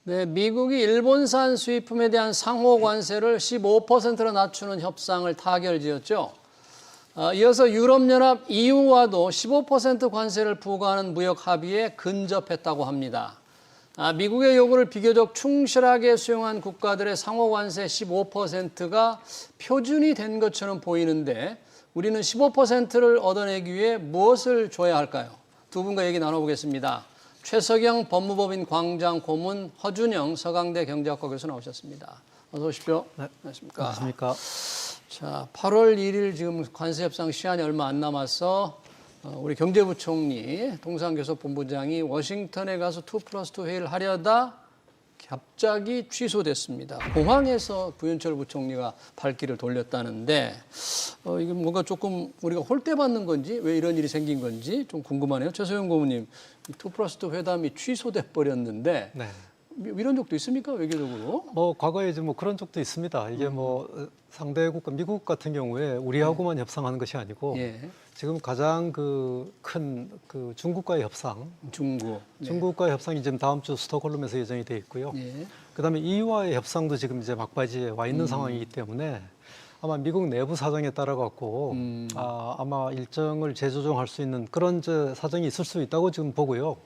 네, 미국이 일본산 수입품에 대한 상호 관세를 15%로 낮추는 협상을 타결지었죠. 이어서 유럽연합 EU와도 15% 관세를 부과하는 무역 합의에 근접했다고 합니다. 미국의 요구를 비교적 충실하게 수용한 국가들의 상호 관세 15%가 표준이 된 것처럼 보이는데 우리는 15%를 얻어내기 위해 무엇을 줘야 할까요? 두 분과 얘기 나눠보겠습니다. 최석영 법무법인 광장 고문, 허준영 서강대 경제학과 교수 나오셨습니다. 어서 오십시오. 네. 안녕하십니까. 안녕하십니까. 자, 8월 1일 지금 관세 협상 시한이 얼마 안 남아서 우리 경제부총리 통상교섭본부장이 워싱턴에 가서 2+2 회의를 하려다 갑자기 취소됐습니다. 공항에서 부현철 부총리가 발길을 돌렸다는데 이게 뭔가 조금 우리가 홀대받는 건지 왜 이런 일이 생긴 건지 좀 궁금하네요. 최소영 고문님, 2+2 회담이 취소돼 버렸는데 네. 이런 적도 있습니까? 외교적으로? 과거에 이제 그런 적도 있습니다. 이게 상대 국가, 미국 같은 경우에 우리하고만 협상하는 것이 아니고 예. 지금 가장 큰 중국과의 협상, 중국. 중국과의 협상이 지금 다음 주 스톡홀름에서 예정이 돼 있고요. 예. 그다음에 EU와의 협상도 지금 이제 막바지에 와 있는 상황이기 때문에 아마 미국 내부 사정에 따라 갖고 아마 일정을 재조정할 수 있는 그런 사정이 있을 수 있다고 지금 보고요.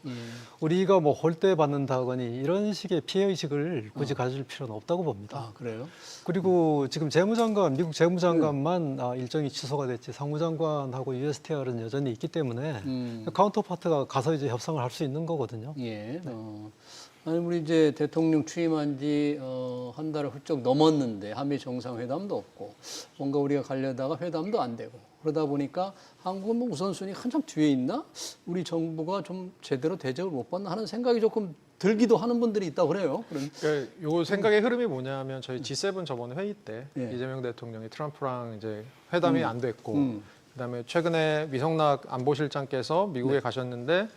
우리가 홀대 받는다거니 이런 식의 피해 의식을 굳이 가질 필요는 없다고 봅니다. 아, 그래요? 그리고 지금 미국 재무장관만 일정이 취소가 됐지 상무장관하고 USTR은 여전히 있기 때문에 카운터파트가 가서 이제 협상을 할 수 있는 거거든요. 예. 아니, 우리 이제 대통령 취임한 지 한 달을 훌쩍 넘었는데 한미 정상회담도 없고 뭔가 우리가 가려다가 회담도 안 되고 그러다 보니까 한국은 우선순위 한참 뒤에 있나? 우리 정부가 좀 제대로 대접을 못 받나 하는 생각이 조금 들기도 하는 분들이 있다고 그래요. 그러니까 요 생각의 흐름이 뭐냐면 저희 G7 저번 회의 때 예. 이재명 대통령이 트럼프랑 이제 회담이 안 됐고 그다음에 최근에 미성락 안보실장께서 미국에 가셨는데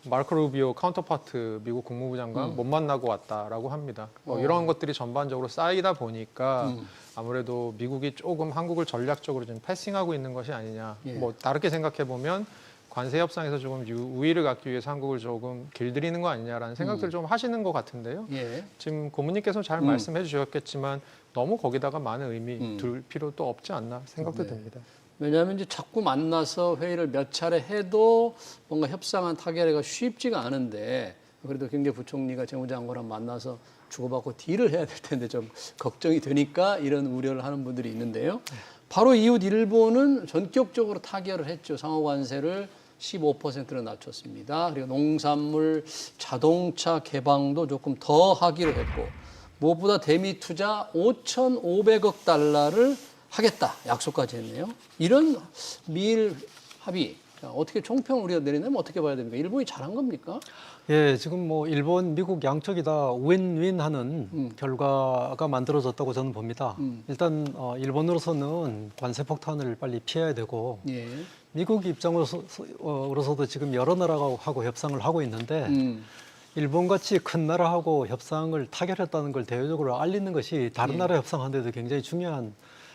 마르코 루비오 카운터파트 미국 국무부 장관 못 만나고 왔다라고 합니다. 이런 것들이 전반적으로 쌓이다 보니까 아무래도 미국이 조금 한국을 전략적으로 좀 패싱하고 있는 것이 아니냐. 예. 다르게 생각해 보면 관세 협상에서 조금 우위를 갖기 위해서 한국을 조금 길들이는 거 아니냐라는 생각들을 좀 하시는 것 같은데요. 예. 지금 고문님께서 잘 말씀해 주셨겠지만 너무 거기다가 많은 의미 둘 필요도 없지 않나 생각도 듭니다. 왜냐하면 이제 자꾸 만나서 회의를 몇 차례 해도 뭔가 협상한 타결회가 쉽지가 않은데 그래도 경제부총리가 재무장관랑 만나서 주고받고 딜을 해야 될 텐데 좀 걱정이 되니까 이런 우려를 하는 분들이 있는데요. 바로 이웃 일본은 전격적으로 타결을 했죠. 상호관세를 15%로 낮췄습니다. 그리고 농산물, 자동차 개방도 조금 더 하기로 했고 무엇보다 대미 투자 5,500억 달러를 하겠다 약속까지 했네요. 이런 미일 합의 어떻게 총평 우리가 내리냐면 어떻게 봐야 됩니까? 일본이 잘한 겁니까? 예, 지금 일본, 미국 양쪽이 다 윈윈하는 결과가 만들어졌다고 저는 봅니다. 일단 일본으로서는 관세 폭탄을 빨리 피해야 되고 예. 미국 입장으로서도 지금 여러 나라하고 협상을 하고 있는데 일본같이 큰 나라하고 협상을 타결했다는 걸 대외적으로 알리는 것이 다른 나라 협상하는데도 굉장히 중요한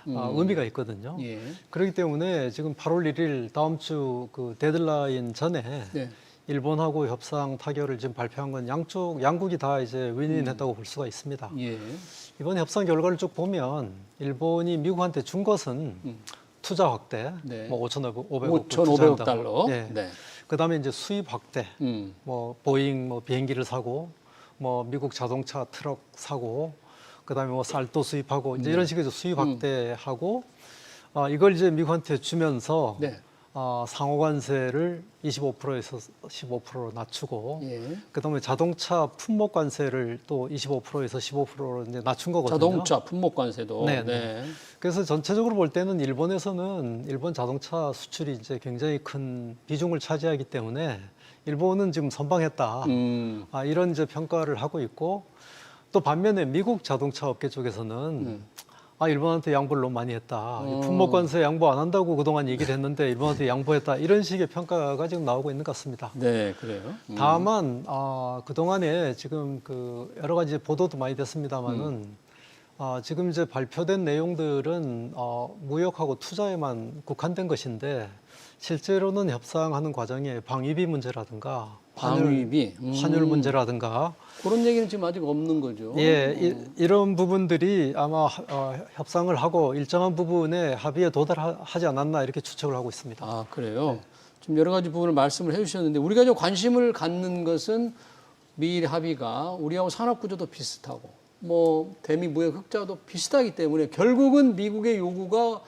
의미가 있거든요. 예. 그렇기 때문에 지금 8월 1일 다음 주 그 데드라인 전에 네. 일본하고 협상 타결을 지금 발표한 건 양국이 다 이제 윈윈했다고 볼 수가 있습니다. 예. 이번 협상 결과를 쭉 보면 일본이 미국한테 준 것은 투자 확대, 네. 5,500억 5,500억 달러. 예. 네. 그다음에 이제 수입 확대, 보잉 비행기를 사고, 미국 자동차 트럭 사고, 그다음에 쌀도 수입하고 이제 이런 식으로 수입 확대하고 이걸 이제 미국한테 주면서 네. 상호 관세를 25%에서 15%로 낮추고 예. 그다음에 자동차 품목 관세를 또 25%에서 15%로 이제 낮춘 거거든요. 자동차 품목 관세도. 네, 네. 그래서 전체적으로 볼 때는 일본에서는 일본 자동차 수출이 이제 굉장히 큰 비중을 차지하기 때문에 일본은 지금 선방했다. 이런 이제 평가를 하고 있고 또 반면에 미국 자동차 업계 쪽에서는 일본한테 양보를 너무 많이 했다. 품목 관세 양보 안 한다고 그동안 얘기를 했는데 일본한테 양보했다. 이런 식의 평가가 지금 나오고 있는 것 같습니다. 네, 그래요. 다만 그동안에 지금 여러 가지 보도도 많이 됐습니다만은 지금 이제 발표된 내용들은 무역하고 투자에만 국한된 것인데 실제로는 협상하는 과정에 방위비 문제라든가 방위비, 환율 문제라든가 그런 얘기는 지금 아직 없는 거죠. 예, 이런 부분들이 아마 협상을 하고 일정한 부분에 합의에 도달하지 않았나 이렇게 추측을 하고 있습니다. 아, 그래요? 좀 여러 가지 부분을 말씀을 해주셨는데 우리가 좀 관심을 갖는 것은 미일 합의가 우리하고 산업 구조도 비슷하고 뭐 대미 무역 흑자도 비슷하기 때문에 결국은 미국의 요구가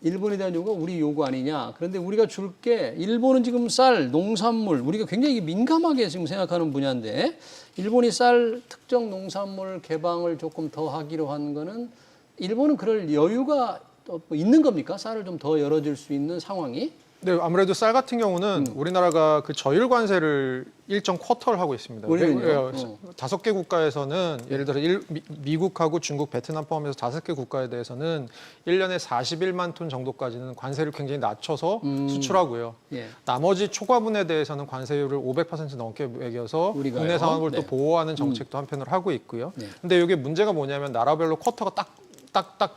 일본에 대한 요구가 우리 요구 아니냐. 그런데 우리가 줄 게 일본은 지금 쌀, 농산물 우리가 굉장히 민감하게 지금 생각하는 분야인데 일본이 쌀 특정 농산물 개방을 조금 더 하기로 한 거는 일본은 그럴 여유가 또 있는 겁니까? 쌀을 좀 더 열어줄 수 있는 상황이? 네, 아무래도 쌀 같은 경우는 우리나라가 그 저율 관세를 일정 쿼터를 하고 있습니다. 우리는요? 5개 국가에서는 예를 들어 미국하고 중국, 베트남 포함해서 5개 국가에 대해서는 1년에 41만 톤 정도까지는 관세를 굉장히 낮춰서 수출하고요. 예. 나머지 초과분에 대해서는 관세율을 500% 넘게 매겨서 우리가요? 국내 산업을 네. 또 보호하는 정책도 한편으로 하고 있고요. 네. 근데 이게 문제가 뭐냐면 나라별로 쿼터가 딱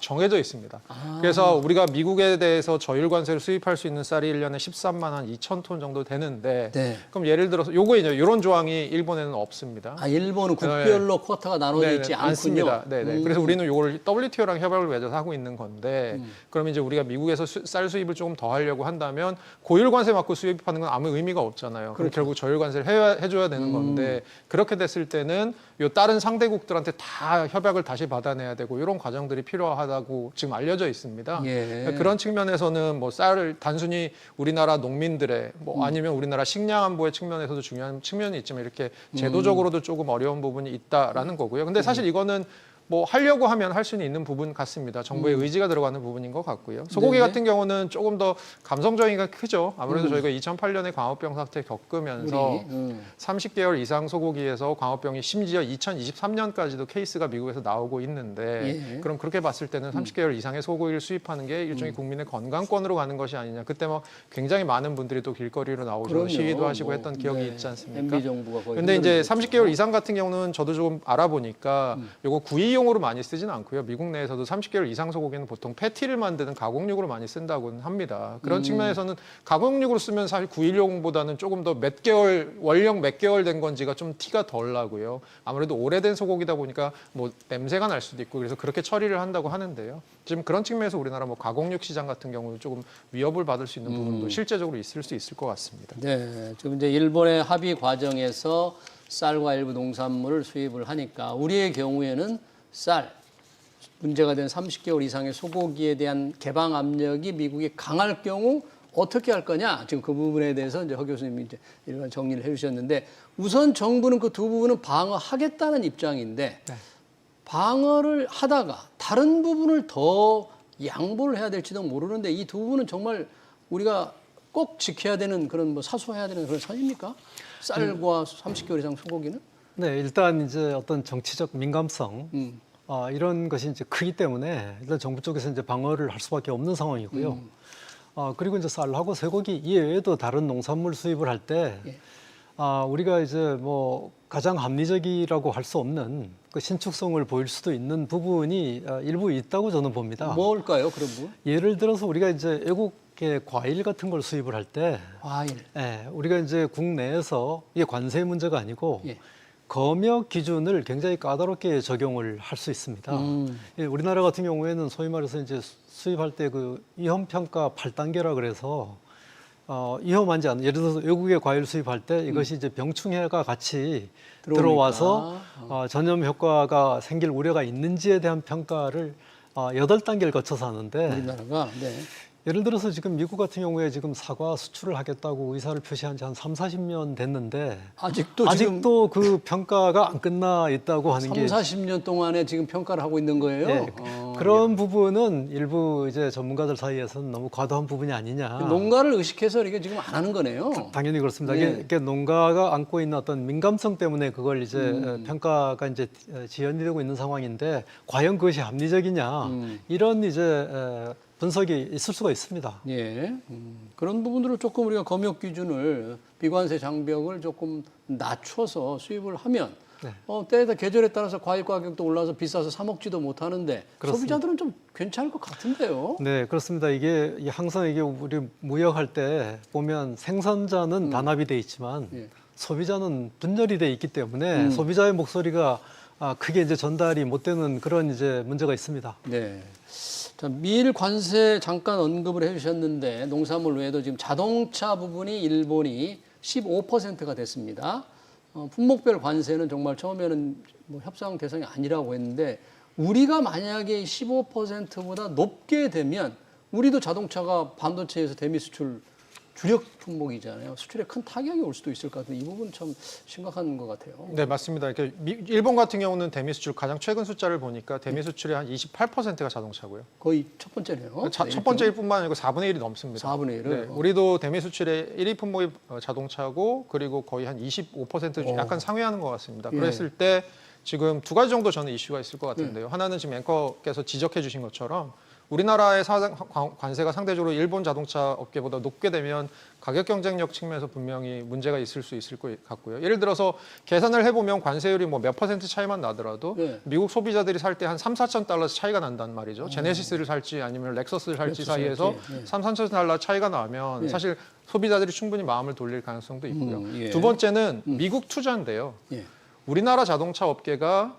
정해져 있습니다. 그래서 우리가 미국에 대해서 저율 관세를 수입할 수 있는 쌀이 1년에 13만 한 2천 톤 정도 되는데 네. 그럼 예를 들어서 요거 이제 이런 조항이 일본에는 없습니다. 아, 일본은 국별로 쿼터가 나눠져 있지 않군요. 않습니다. 네네. 그래서 우리는 요걸 WTO랑 협약을 맺어서 하고 있는 건데 그럼 이제 우리가 미국에서 쌀 수입을 조금 더 하려고 한다면 고율 관세 맞고 수입하는 건 아무 의미가 없잖아요. 그럼 결국 저율 관세를 해줘야 되는 건데 그렇게 됐을 때는 요 다른 상대국들한테 다 협약을 다시 받아내야 되고 이런 과정들이 필요하다고 지금 알려져 있습니다. 예. 그런 측면에서는 뭐 쌀을 단순히 우리나라 농민들의 뭐 아니면 우리나라 식량 안보의 측면에서도 중요한 측면이 있지만 이렇게 제도적으로도 조금 어려운 부분이 있다라는 거고요. 근데 사실 이거는 뭐 하려고 하면 할 수는 있는 부분 같습니다. 정부의 의지가 들어가는 부분인 것 같고요. 소고기 네네. 같은 경우는 조금 더 감성적인 게 크죠. 아무래도 저희가 2008년에 광우병 사태 겪으면서 30개월 이상 소고기에서 광우병이 심지어 2023년까지도 케이스가 미국에서 나오고 있는데 예. 그럼 그렇게 봤을 때는 30개월 이상의 소고기를 수입하는 게 일종의 국민의 건강권으로 가는 것이 아니냐. 그때 막 굉장히 많은 분들이 또 길거리로 나오셔서 그럼요. 시위도 하시고 뭐, 했던 기억이 네. 있지 않습니까? MB 정부가 거의 근데 이제 흔들고 30개월 이상 같은 경우는 저도 조금 알아보니까 요거 구이용으로 많이 쓰지는 않고요. 미국 내에서도 30개월 이상 소고기는 보통 패티를 만드는 가공육으로 많이 쓴다고는 합니다. 그런 측면에서는 가공육으로 쓰면 사실 구이용보다는 조금 더 몇 개월, 원령 몇 개월 된 건지가 좀 티가 덜 나고요. 아무래도 오래된 소고기다 보니까 뭐 냄새가 날 수도 있고 그래서 그렇게 처리를 한다고 하는데요. 지금 그런 측면에서 우리나라 뭐 가공육 시장 같은 경우는 조금 위협을 받을 수 있는 부분도 실제적으로 있을 수 있을 것 같습니다. 네, 지금 이제 일본의 합의 과정에서 쌀과 일부 농산물을 수입을 하니까 우리의 경우에는 쌀, 문제가 된 30개월 이상의 소고기에 대한 개방 압력이 미국이 강할 경우 어떻게 할 거냐? 지금 그 부분에 대해서 이제 허 교수님이 이제 일반 정리를 해주셨는데 우선 정부는 그 두 부분은 방어하겠다는 입장인데 방어를 하다가 다른 부분을 더 양보를 해야 될지도 모르는데 이 두 부분은 정말 우리가 꼭 지켜야 되는 그런 뭐 사수해야 되는 그런 선입니까? 쌀과 30개월 이상 소고기는? 네, 일단 이제 어떤 정치적 민감성 이런 것이 이제 크기 때문에 일단 정부 쪽에서 이제 방어를 할 수밖에 없는 상황이고요. 그리고 이제 쌀하고 쇠고기 이외에도 다른 농산물 수입을 할 때 우리가 이제 뭐 가장 합리적이라고 할 수 없는 그 신축성을 보일 수도 있는 부분이 일부 있다고 저는 봅니다. 뭘까요, 그런 부분? 예를 들어서 우리가 이제 외국의 과일 같은 걸 수입을 할 때, 과일. 우리가 이제 국내에서 이게 관세 문제가 아니고 예. 검역 기준을 굉장히 까다롭게 적용을 할 수 있습니다. 예, 우리나라 같은 경우에는 소위 말해서 이제 수입할 때 그 위험 평가 8단계라 그래서 위험한지 않은 예를 들어서 외국의 과일 수입할 때 이것이 이제 병충해가 같이 들어와서 전염 효과가 생길 우려가 있는지에 대한 평가를 8단계를 거쳐서 하는데 우리나라가 네. 예를 들어서 지금 미국 같은 경우에 지금 사과 수출을 하겠다고 의사를 표시한 지 한 30-40년 됐는데 아직도 그 평가가 안 끝나 있다고 하는 게 30-40년 동안에 지금 평가를 하고 있는 거예요. 네, 그런 부분은 일부 이제 전문가들 사이에서는 너무 과도한 부분이 아니냐. 농가를 의식해서 이게 지금 안 하는 거네요. 당연히 그렇습니다. 네. 이게 농가가 안고 있는 어떤 민감성 때문에 그걸 이제 평가가 이제 지연이 되고 있는 상황인데 과연 그것이 합리적이냐 이런 이제 분석이 있을 수가 있습니다. 예, 그런 부분들을 조금 우리가 검역 기준을 비관세 장벽을 조금 낮춰서 수입을 하면 네. 때에다 계절에 따라서 과일 가격도 올라서 비싸서 사 먹지도 못하는데 그렇습니다. 소비자들은 좀 괜찮을 것 같은데요. 네, 그렇습니다. 이게 항상 이게 우리 무역할 때 보면 생산자는 단합이 돼 있지만 소비자는 분열이 돼 있기 때문에 소비자의 목소리가 크게 이제 전달이 못 되는 그런 이제 문제가 있습니다. 네. 자, 미일 관세 잠깐 언급을 해주셨는데 농산물 외에도 지금 자동차 부분이 일본이 15%가 됐습니다. 품목별 관세는 정말 처음에는 뭐 협상 대상이 아니라고 했는데 우리가 만약에 15%보다 높게 되면 우리도 자동차가 반도체에서 대미 수출 주력 품목이잖아요. 수출에 큰 타격이 올 수도 있을 것 같은데 이 부분 참 심각한 것 같아요. 네, 맞습니다. 일본 같은 경우는 대미 수출 가장 최근 숫자를 보니까 대미 수출의 한 28%가 자동차고요. 거의 첫 번째네요. 첫 번째 일뿐만 아니고 4분의 1이 넘습니다. 4분의 1을. 네, 우리도 대미 수출의 1위 품목이 자동차고 그리고 거의 한 25% 약간 상회하는 것 같습니다. 예. 그랬을 때 지금 두 가지 정도 저는 이슈가 있을 것 같은데요. 하나는 지금 앵커께서 지적해 주신 것처럼 우리나라의 관세가 상대적으로 일본 자동차 업계보다 높게 되면 가격 경쟁력 측면에서 분명히 문제가 있을 수 있을 것 같고요. 예를 들어서 계산을 해보면 관세율이 뭐 몇 퍼센트 차이만 나더라도 네. 미국 소비자들이 살 때 한 3, 4천 달러 차이가 난단 말이죠. 제네시스를 살지 아니면 렉서스를 살지 사이에서 네. 3, 4천 달러 차이가 나면 네. 사실 소비자들이 충분히 마음을 돌릴 가능성도 있고요. 예. 두 번째는 미국 투자인데요. 예. 우리나라 자동차 업계가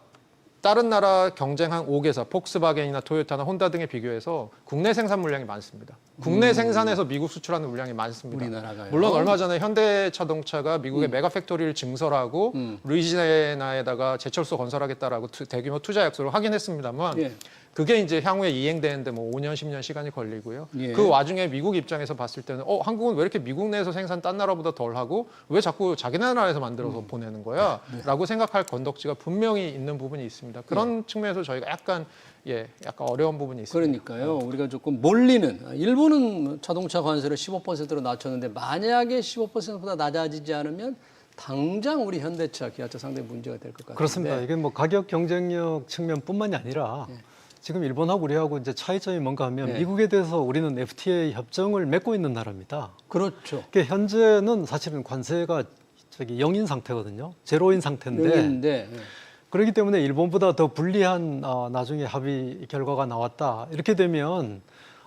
다른 나라 경쟁한 5개사, 폭스바겐이나 토요타나 혼다 등에 비교해서 국내 생산 물량이 많습니다. 국내 생산에서 미국 수출하는 물량이 많습니다. 우리나라가요. 물론 얼마 전에 현대자동차가 미국의 메가팩토리를 증설하고 루이지애나에다가 제철소 건설하겠다라고 대규모 투자 약속을 하긴 했습니다만 예. 그게 이제 향후에 이행되는데 뭐 5년, 10년 시간이 걸리고요. 예. 그 와중에 미국 입장에서 봤을 때는 한국은 왜 이렇게 미국 내에서 생산 딴 나라보다 덜 하고 왜 자꾸 자기네 나라에서 만들어서 보내는 거야? 라고 생각할 건덕지가 분명히 있는 부분이 있습니다. 그런 측면에서 저희가 약간 어려운 부분이 있습니다. 그러니까요. 우리가 조금 몰리는 일본은 자동차 관세를 15%로 낮췄는데 만약에 15%보다 낮아지지 않으면 당장 우리 현대차, 기아차 상당히 문제가 될 것 같아요. 그렇습니다. 이게 뭐 가격 경쟁력 측면뿐만이 아니라 지금 일본하고 우리하고 이제 차이점이 뭔가 하면 미국에 대해서 우리는 FTA 협정을 맺고 있는 나라입니다. 그렇죠. 그러니까 현재는 사실은 관세가 영인 상태거든요. 제로인 상태인데 여기인데 그렇기 때문에 일본보다 더 불리한 나중에 합의 결과가 나왔다. 이렇게 되면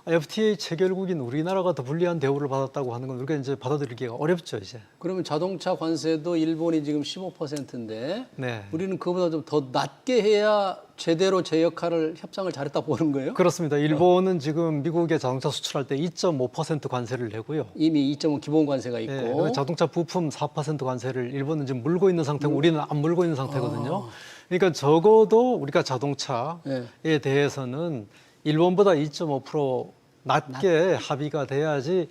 FTA 체결국인 우리나라가 더 불리한 대우를 받았다고 하는 건 우리가 이제 받아들이기가 어렵죠, 이제. 그러면 자동차 관세도 일본이 지금 15%인데 네. 우리는 그보다 좀 더 낮게 해야 제대로 제 역할을 협상을 잘했다 보는 거예요? 그렇습니다. 일본은 지금 미국에 자동차 수출할 때 2.5% 관세를 내고요. 이미 2.5 기본 관세가 있고. 네, 그리고 자동차 부품 4% 관세를 일본은 지금 물고 있는 상태고 우리는 안 물고 있는 상태거든요. 그러니까 적어도 우리가 자동차에 대해서는 일본보다 2.5% 낮게 합의가 돼야지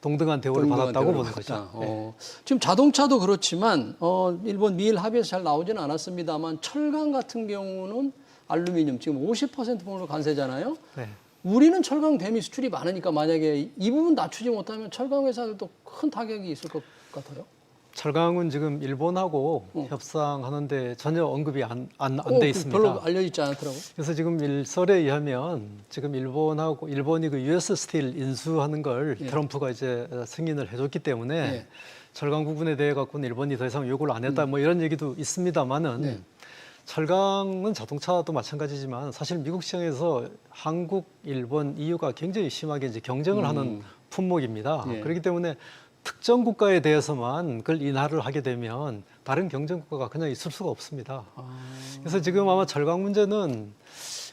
동등한 대우를 받았다고 보는 거죠. 지금 자동차도 그렇지만 일본 미일 합의에서 잘 나오지는 않았습니다만 철강 같은 경우는 알루미늄 지금 50% 분으로 관세잖아요. 네. 우리는 철강 대미 수출이 많으니까 만약에 이 부분 낮추지 못하면 철강 회사들도 큰 타격이 있을 것 같아요. 철강은 지금 일본하고 협상하는데 전혀 언급이 안 돼 있습니다. 별로 알려지지 않더라고요. 그래서 지금 일설에 의하면 지금 일본이 그 US 스틸 인수하는 걸 트럼프가 이제 승인을 해줬기 때문에 철강 부분에 대해 갖고는 일본이 더 이상 요구를 안 했다 뭐 이런 얘기도 있습니다만은 철강은 자동차도 마찬가지지만 사실 미국 시장에서 한국, 일본, EU가 굉장히 심하게 이제 경쟁을 하는 품목입니다. 그렇기 때문에 특정 국가에 대해서만 그걸 인하를 하게 되면 다른 경쟁 국가가 그냥 있을 수가 없습니다. 그래서 지금 아마 철강 문제는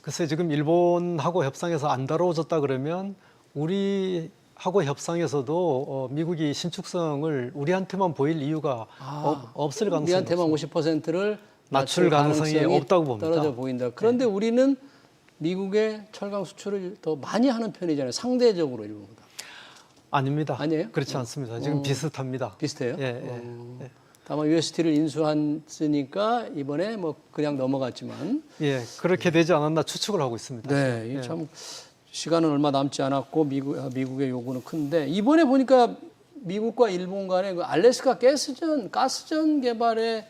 글쎄 지금 일본하고 협상에서 안 다뤄졌다 그러면 우리하고 협상에서도 미국이 신축성을 우리한테만 보일 이유가 없을 가능성이 우리한테만 50%를 낮출 가능성이 없다고 봅니다. 떨어져 보인다. 그런데 우리는 미국의 철강 수출을 더 많이 하는 편이잖아요. 상대적으로 일본보다. 아닙니다. 아니에요? 그렇지 않습니다. 지금 비슷합니다. 비슷해요? 예. 다만 UST를 인수했으니까 이번에 뭐 그냥 넘어갔지만. 예, 그렇게 되지 않았나 추측을 하고 있습니다. 네, 이게 참 시간은 얼마 남지 않았고 미국의 요구는 큰데 이번에 보니까 미국과 일본 간에 그 알래스카 가스전 개발에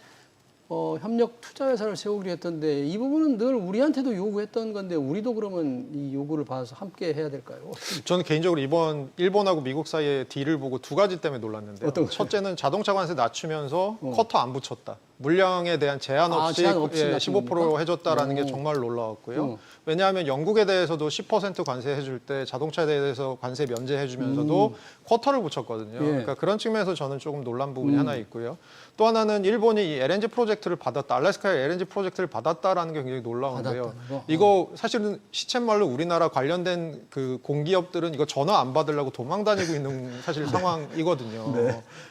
협력 투자 회사를 세우기로 했던데 이 부분은 늘 우리한테도 요구했던 건데 우리도 그러면 이 요구를 받아서 함께 해야 될까요? 저는 개인적으로 이번 일본하고 미국 사이의 딜을 보고 두 가지 때문에 놀랐는데요. 어떤 거요? 첫째는 자동차 관세 낮추면서 커터 안 붙였다. 물량에 대한 제한 없이 제한 없이 예, 같은 15% 겁니까? 해줬다라는 게 정말 놀라웠고요. 어. 왜냐하면 영국에 대해서도 10% 관세해줄 때 자동차에 대해서 관세 면제해주면서도 쿼터를 붙였거든요. 예. 그러니까 그런 측면에서 저는 조금 놀란 부분이 하나 있고요. 또 하나는 일본이 이 LNG 프로젝트를 받았다, 알래스카의 LNG 프로젝트를 받았다라는 게 굉장히 놀라운데요. 받았다는 거? 이거 사실은 시쳇말로 우리나라 관련된 그 공기업들은 이거 전화 안 받으려고 도망 다니고 있는 사실 상황이거든요.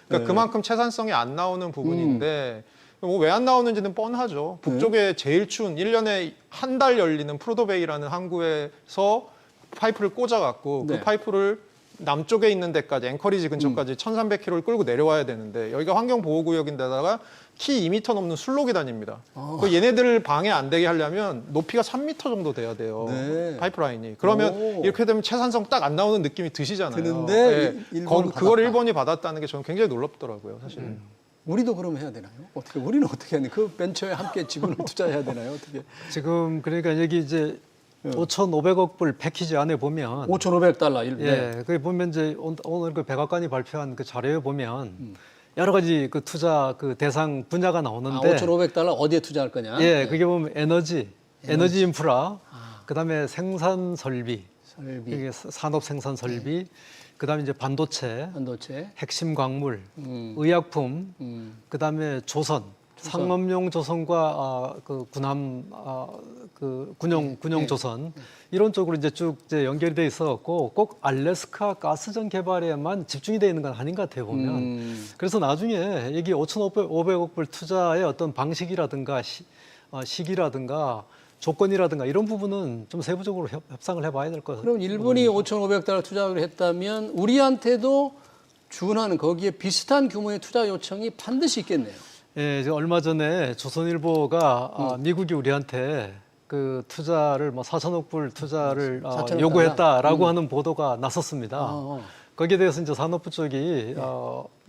그러니까 그만큼 채산성이 안 나오는 부분인데 뭐 왜 안 나오는지는 뻔하죠. 북쪽에 제일 추운 1년에 한 달 열리는 프로도베이라는 항구에서 파이프를 꽂아갖고 네. 그 파이프를 남쪽에 있는 데까지 앵커리지 근처까지 1,300km를 끌고 내려와야 되는데 여기가 환경보호구역인데다가 키 2m 넘는 술록이 다닙니다. 그 얘네들을 방해 안 되게 하려면 높이가 3m 정도 돼야 돼요. 네. 파이프라인이. 그러면 오. 이렇게 되면 채산성 딱 안 나오는 느낌이 드시잖아요. 드는데 일본은 그걸 받았다. 일본이 받았다는 게 저는 굉장히 놀랍더라고요, 사실. 우리도 그럼 해야 되나요? 어떻게 우리는 어떻게 해야 되나요? 그 벤처에 함께 지분을 투자해야 되나요? 어떻게? 지금 그러니까 여기 이제 5,500억 불 패키지 안에 보면 5,500달러 일. 예, 거기 보면 이제 오늘 그 백악관이 발표한 그 자료에 보면 여러 가지 그 투자 그 대상 분야가 나오는데 5,500달러 어디에 투자할 거냐? 예, 그게 보면 에너지 인프라, 그다음에 생산 설비, 설비, 이게 산업 생산 설비, 그다음에 이제 반도체, 핵심 광물, 의약품, 그다음에 조선, 상업용 조선과 그 군함 그 군용 조선 이런 쪽으로 이제 쭉 이제 연결이 돼 있어갖고 꼭 알래스카 가스전 개발에만 집중이 돼 있는 건 아닌 것 같아요 보면. 그래서 나중에 여기 5,500억 불 투자의 어떤 방식이라든가 시기라든가 조건이라든가 이런 부분은 좀 세부적으로 협상을 해봐야 될 것 같아요. 그럼 일본이 5,500달러 투자를 했다면 우리한테도 준하는 거기에 비슷한 규모의 투자 요청이 반드시 있겠네요. 예, 이제 얼마 전에 조선일보가 미국이 우리한테 그 투자를 뭐 4천억 불 투자를 4천억 요구했다라고 하는 보도가 났었습니다. 어. 거기에 대해서 이제 산업부 쪽이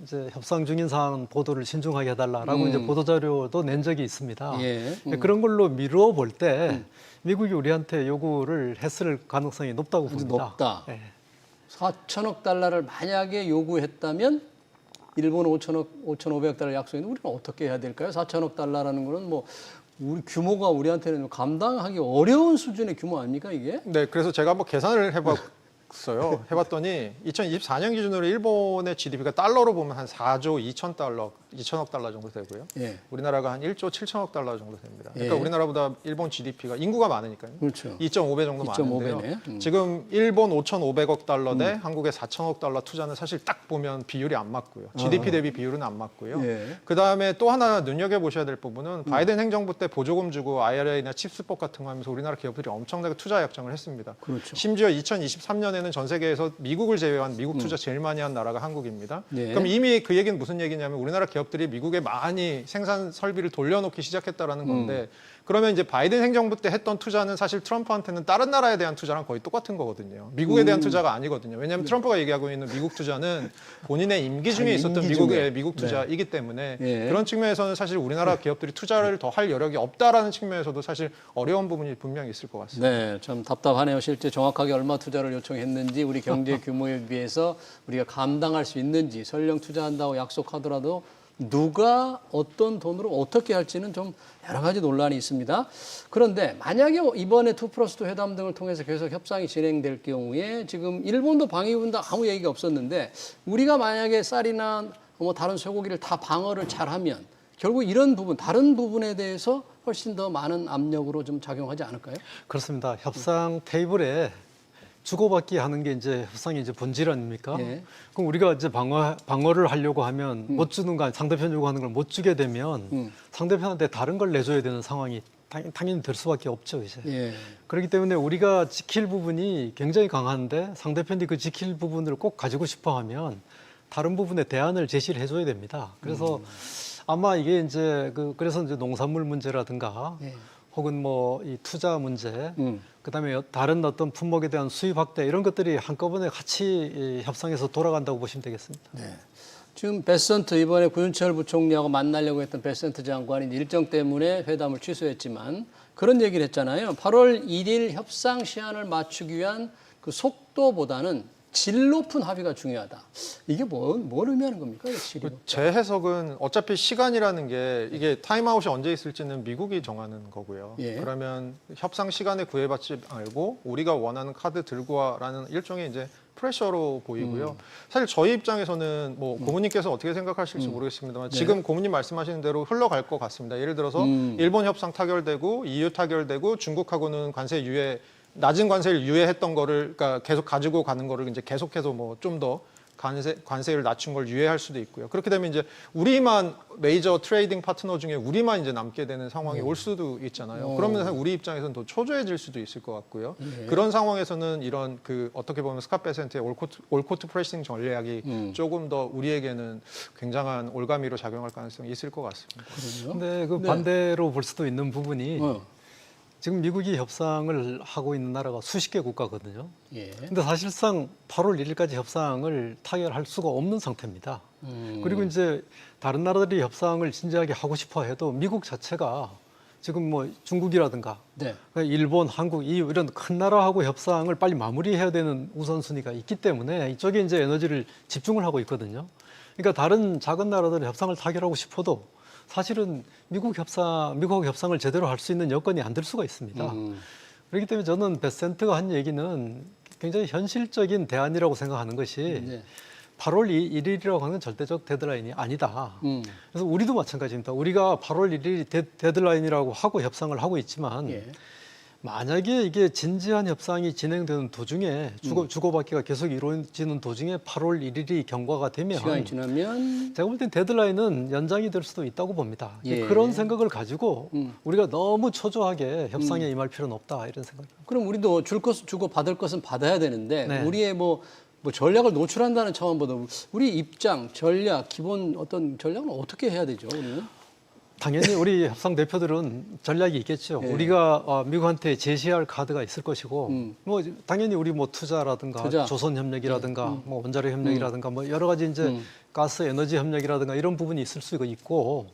이제 협상 중인 사안 보도를 신중하게 해달라라고 이제 보도 자료도 낸 적이 있습니다. 예. 그런 걸로 미루어 볼 때 미국이 우리한테 요구를 했을 가능성이 높다고 봅니다. 높다. 예. 4천억 달러를 만약에 요구했다면 일본 5,500달러 약속했는데 우리는 어떻게 해야 될까요? 4천억 달러라는 거는 뭐 우리 규모가 우리한테는 감당하기 어려운 수준의 규모 아닙니까 이게? 네, 그래서 제가 한번 계산을 해봤더니 2024년 기준으로 일본의 GDP가 달러로 보면 한 4조 2천억 달러 정도 되고요. 예. 우리나라가 한 1조 7천억 달러 정도 됩니다. 그러니까 예. 우리나라보다 일본 GDP가 인구가 많으니까요. 그렇죠. 2.5배 정도 2.5 많은데요. 배네. 지금 일본 5,500억 달러 대 한국의 4천억 달러 투자는 사실 딱 보면 비율이 안 맞고요. GDP 대비 비율은 안 맞고요. 예. 그다음에 또 하나 눈여겨보셔야 될 부분은 바이든 행정부 때 보조금 주고 IRA나 칩스법 같은 거 하면서 우리나라 기업들이 엄청나게 투자 약정을 했습니다. 그렇죠. 심지어 2023년에는 전 세계에서 미국을 제외한 미국 투자 제일 많이 한 나라가 한국입니다. 네. 그럼 이미 그 얘기는 무슨 얘기냐면 우리나라 기업들이 미국에 많이 생산 설비를 돌려놓기 시작했다라는 건데 그러면 이제 바이든 행정부 때 했던 투자는 사실 트럼프한테는 다른 나라에 대한 투자랑 거의 똑같은 거거든요. 미국에 대한 투자가 아니거든요. 왜냐하면 트럼프가 얘기하고 있는 미국 투자는 본인의 임기 중에 있었던 임기 중에. 미국 투자이기 때문에 예. 그런 측면에서는 사실 우리나라 기업들이 투자를 더 할 여력이 없다라는 측면에서도 사실 어려운 부분이 분명히 있을 것 같습니다. 네, 좀 답답하네요. 실제 정확하게 얼마 투자를 요청했는지 우리 경제 규모에 비해서 우리가 감당할 수 있는지 설령 투자한다고 약속하더라도 누가 어떤 돈으로 어떻게 할지는 좀 여러 가지 논란이 있습니다. 그런데 만약에 이번에 2+2 회담 등을 통해서 계속 협상이 진행될 경우에 지금 일본도 방위군도 아무 얘기가 없었는데 우리가 만약에 쌀이나 뭐 다른 쇠고기를 다 방어를 잘하면 결국 이런 부분, 다른 부분에 대해서 훨씬 더 많은 압력으로 좀 작용하지 않을까요? 그렇습니다. 협상 테이블에 주고받기 하는 게 이제 협상의 이제 본질 아닙니까? 예. 그럼 우리가 이제 방어를 하려고 하면 못 주는 거, 상대편 요구하는 걸 못 주게 되면 상대편한테 다른 걸 내줘야 되는 상황이 당연히 될 수밖에 없죠, 이제. 예. 그렇기 때문에 우리가 지킬 부분이 굉장히 강한데 상대편이 그 지킬 부분을 꼭 가지고 싶어 하면 다른 부분에 대안을 제시를 해줘야 됩니다. 그래서 아마 이게 이제 그래서 이제 농산물 문제라든가 예. 혹은 뭐 이 투자 문제, 그다음에 다른 어떤 품목에 대한 수입 확대 이런 것들이 한꺼번에 같이 이 협상에서 돌아간다고 보시면 되겠습니다. 네. 지금 베센트 이번에 구윤철 부총리하고 만나려고 했던 베센트 장관이 일정 때문에 회담을 취소했지만 그런 얘기를 했잖아요. 8월 1일 협상 시한을 맞추기 위한 그 속도보다는 질 높은 합의가 중요하다. 이게 뭘 의미하는 겁니까? 질이 높다. 제 해석은 어차피 시간이라는 게 이게 타임아웃이 언제 있을지는 미국이 정하는 거고요. 예. 그러면 협상 시간에 구애받지 말고 우리가 원하는 카드 들고 와라는 일종의 이제 프레셔로 보이고요. 사실 저희 입장에서는 뭐 고모님께서 어떻게 생각하실지 모르겠습니다만 네. 지금 고모님 말씀하시는 대로 흘러갈 것 같습니다. 예를 들어서 일본 협상 타결되고 EU 타결되고 중국하고는 관세 유예 낮은 관세를 유예했던 거를 그러니까 계속 가지고 가는 거를 이제 계속해서 뭐 좀 더 관세를 낮춘 걸 유예할 수도 있고요. 그렇게 되면 이제 우리만 메이저 트레이딩 파트너 중에 우리만 이제 남게 되는 상황이 올 수도 있잖아요. 그러면 사실 우리 입장에서는 더 초조해질 수도 있을 것 같고요. 그런 상황에서는 이런 그 어떻게 보면 스캇 베센트의 올코트 프레싱 전략이 조금 더 우리에게는 굉장한 올가미로 작용할 가능성이 있을 것 같습니다. 근데 그 반대로 볼 수도 있는 부분이 지금 미국이 협상을 하고 있는 나라가 수십 개 국가거든요. 예. 근데 사실상 8월 1일까지 협상을 타결할 수가 없는 상태입니다. 그리고 이제 다른 나라들이 협상을 진지하게 하고 싶어 해도 미국 자체가 지금 뭐 중국이라든가 네. 일본, 한국, EU 이런 큰 나라하고 협상을 빨리 마무리해야 되는 우선순위가 있기 때문에 이쪽에 이제 에너지를 집중을 하고 있거든요. 그러니까 다른 작은 나라들은 협상을 타결하고 싶어도 사실은 미국하고 협상을 제대로 할 수 있는 여건이 안 될 수가 있습니다. 그렇기 때문에 저는 베센트가 한 얘기는 굉장히 현실적인 대안이라고 생각하는 것이 네. 8월 1일이라고 하는 건 절대적 데드라인이 아니다. 그래서 우리도 마찬가지입니다. 우리가 8월 1일이 데드라인이라고 하고 협상을 하고 있지만 예. 만약에 이게 진지한 협상이 진행되는 도중에 주고받기가 계속 이루어지는 도중에 8월 1일이 경과가 되면 시간이 지나면 제가 볼 땐 데드라인은 연장이 될 수도 있다고 봅니다. 예. 그런 생각을 가지고 우리가 너무 초조하게 협상에 임할 필요는 없다 이런 생각입니다. 그럼 우리도 줄 것은 주고 받을 것은 받아야 되는데 네. 우리의 뭐 전략을 노출한다는 차원보다 우리 입장, 전략, 기본 어떤 전략은 어떻게 해야 되죠? 우리는? 당연히 우리 협상 대표들은 전략이 있겠죠. 예. 우리가 미국한테 제시할 카드가 있을 것이고, 뭐 당연히 우리 뭐 투자라든가 투자. 조선 협력이라든가 뭐 원자력 협력이라든가 뭐 여러 가지 이제 가스 에너지 협력이라든가 이런 부분이 있을 수가 있고,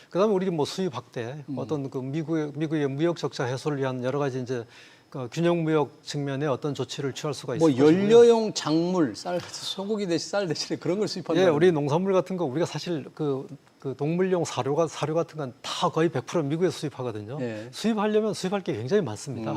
그다음에 우리 뭐 수입 확대, 어떤 그 미국의 무역 적자 해소를 위한 여러 가지 이제 그 균형 무역 측면의 어떤 조치를 취할 수가 있을 뭐 것이고요. 연료용 작물, 소고기 대신 쌀 대신에 그런 걸 수입한다. 예, 우리 농산물 같은 거 우리가 사실 그 동물용 사료 같은 건 다 거의 100% 미국에서 수입하거든요. 예. 수입하려면 수입할 게 굉장히 많습니다.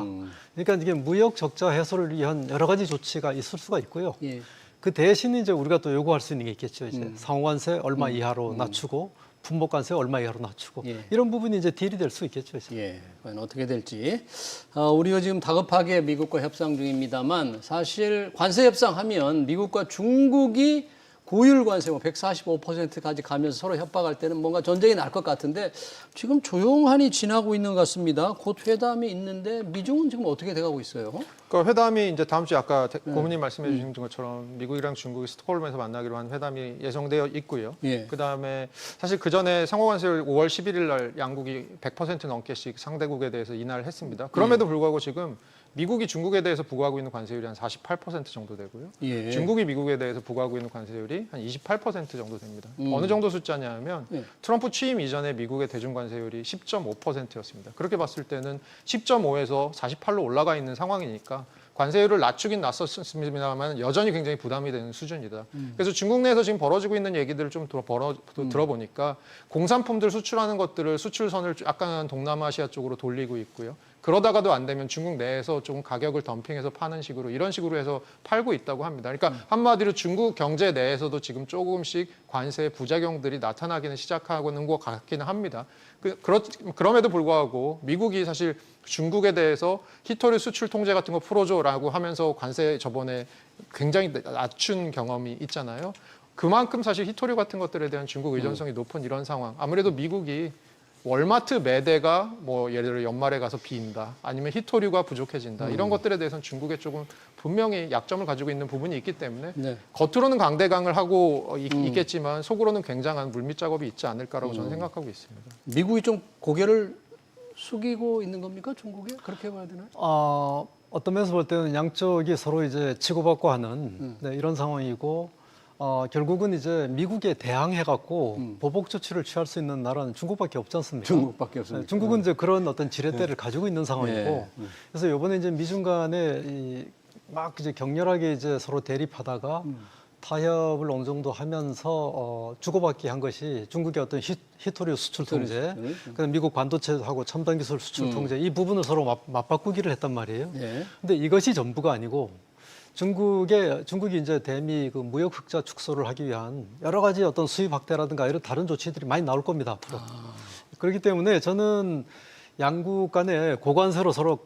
그러니까 이게 무역 적자 해소를 위한 여러 가지 조치가 있을 수가 있고요. 예. 그 대신 이제 우리가 또 요구할 수 있는 게 있겠죠. 이제 상호관세 얼마 이하로 낮추고 품목관세 얼마 이하로 낮추고 예. 이런 부분이 이제 딜이 될 수 있겠죠. 이제. 예, 과연 어떻게 될지. 우리가 지금 다급하게 미국과 협상 중입니다만 사실 관세 협상하면 미국과 중국이 고율 관세 145%까지 가면서 서로 협박할 때는 뭔가 전쟁이 날 것 같은데 지금 조용하니 지나고 있는 것 같습니다. 곧 회담이 있는데 미중은 지금 어떻게 돼가고 있어요? 그러니까 회담이 이제 다음 주에 아까 고모님 말씀해 주신 것처럼 미국이랑 중국이 스톡홀름에서 만나기로 한 회담이 예정되어 있고요. 예. 그다음에 사실 그 전에 상호관세를 5월 11일 날 양국이 100% 넘게씩 상대국에 대해서 인하를 했습니다. 그럼에도 불구하고 지금 미국이 중국에 대해서 부과하고 있는 관세율이 한 48% 정도 되고요. 예. 중국이 미국에 대해서 부과하고 있는 관세율이 한 28% 정도 됩니다. 어느 정도 숫자냐 하면 예. 트럼프 취임 이전에 미국의 대중 관세율이 10.5%였습니다. 그렇게 봤을 때는 10.5에서 48로 올라가 있는 상황이니까 관세율을 낮추긴 낮췄습니다만 여전히 굉장히 부담이 되는 수준이다. 그래서 중국 내에서 지금 벌어지고 있는 얘기들을 좀 들어보니까 공산품들 수출하는 것들을 수출선을 약간 동남아시아 쪽으로 돌리고 있고요. 그러다가도 안 되면 중국 내에서 조금 가격을 덤핑해서 파는 식으로 이런 식으로 해서 팔고 있다고 합니다. 그러니까 한마디로 중국 경제 내에서도 지금 조금씩 관세 부작용들이 나타나기는 시작하는 것 같기는 합니다. 그럼에도 불구하고 미국이 사실 중국에 대해서 히토리 수출 통제 같은 거 풀어줘라고 하면서 관세 저번에 굉장히 낮춘 경험이 있잖아요. 그만큼 사실 히토리 같은 것들에 대한 중국 의존성이 높은 이런 상황. 아무래도 미국이 월마트 매대가 뭐 예를 들어 연말에 가서 비인다 아니면 히토류가 부족해진다 이런 것들에 대해서는 중국에 조금 분명히 약점을 가지고 있는 부분이 있기 때문에 네. 겉으로는 강대강을 하고 있겠지만 속으로는 굉장한 물밑 작업이 있지 않을까라고 저는 생각하고 있습니다. 미국이 좀 고개를 숙이고 있는 겁니까? 중국에? 그렇게 봐야 되나요? 어떤 면에서 볼 때는 양쪽이 서로 이제 치고받고 하는 네, 이런 상황이고 결국은 이제 미국에 대항해 갖고 보복 조치를 취할 수 있는 나라는 중국밖에 없지 않습니까? 중국밖에 없습니다. 네, 중국은 이제 그런 어떤 지렛대를 가지고 있는 상황이고 예. 그래서 이번에 이제 미중 간의 막 이제 격렬하게 이제 서로 대립하다가 타협을 어느 정도 하면서 주고받기 한 것이 중국의 어떤 히토류 수출 통제, 그다음 미국 반도체하고 첨단 기술 수출 통제 이 부분을 서로 맞바꾸기를 했단 말이에요. 예. 근데 이것이 전부가 아니고 중국이 이제 대미 그 무역 흑자 축소를 하기 위한 여러 가지 어떤 수입 확대라든가 이런 다른 조치들이 많이 나올 겁니다 앞으로. 그렇기 때문에 저는 양국 간에 고관세로 서로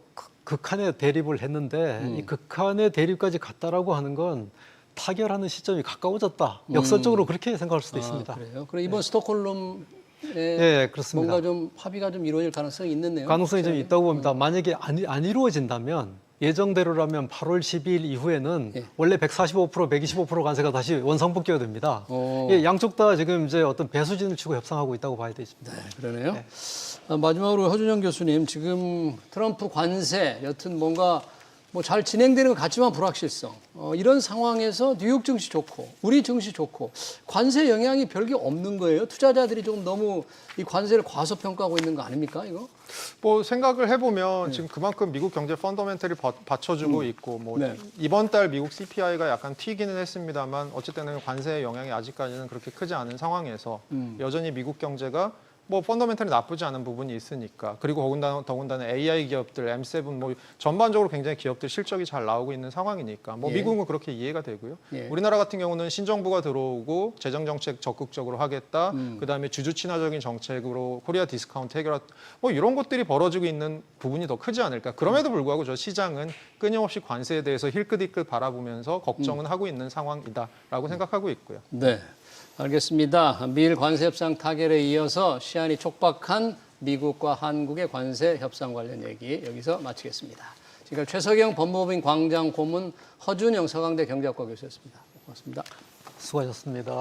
극한의 대립을 했는데 이 극한의 대립까지 갔다라고 하는 건 타결하는 시점이 가까워졌다. 역설적으로 그렇게 생각할 수도 있습니다. 그래요. 그럼 이번 스톡홀름에 네, 그렇습니다. 뭔가 좀 합의가 좀 이루어질 가능성이 있는데요. 가능성이 좀 있다고 봅니다. 만약에 안 이루어진다면 예정대로라면 8월 12일 이후에는 예. 원래 145%, 125% 관세가 다시 원상복귀가 됩니다. 오. 예, 양쪽 다 지금 이제 어떤 배수진을 치고 협상하고 있다고 봐야 되겠습니다. 네, 그러네요. 마지막으로 허준영 교수님, 지금 트럼프 관세 여튼 뭔가 뭐 잘 진행되는 것 같지만 불확실성 이런 상황에서 뉴욕 증시 좋고 우리 증시 좋고 관세 영향이 별게 없는 거예요. 투자자들이 조금 너무 이 관세를 과소평가하고 있는 거 아닙니까 이거? 뭐 생각을 해보면 지금 그만큼 미국 경제 펀더멘털이 받쳐주고 있고 뭐 네. 이번 달 미국 CPI가 약간 튀기는 했습니다만 어쨌든 관세의 영향이 아직까지는 그렇게 크지 않은 상황에서 여전히 미국 경제가 뭐 펀더멘털이 나쁘지 않은 부분이 있으니까 그리고 더군다나 AI 기업들, M7 뭐 전반적으로 굉장히 기업들 실적이 잘 나오고 있는 상황이니까 뭐 예. 미국은 그렇게 이해가 되고요. 예. 우리나라 같은 경우는 신정부가 들어오고 재정 정책 적극적으로 하겠다. 그다음에 주주 친화적인 정책으로 코리아 디스카운트 해결 뭐 이런 것들이 벌어지고 있는 부분이 더 크지 않을까. 그럼에도 불구하고 저 시장은 끊임없이 관세에 대해서 힐끗힐끗 바라보면서 걱정은 하고 있는 상황이다라고 생각하고 있고요. 네, 알겠습니다. 미일 관세 협상 타결에 이어서 시한이 촉박한 미국과 한국의 관세 협상 관련 얘기 여기서 마치겠습니다. 지금 최석영 법무법인 광장 고문, 허준영 서강대 경제학과 교수였습니다. 고맙습니다. 수고하셨습니다.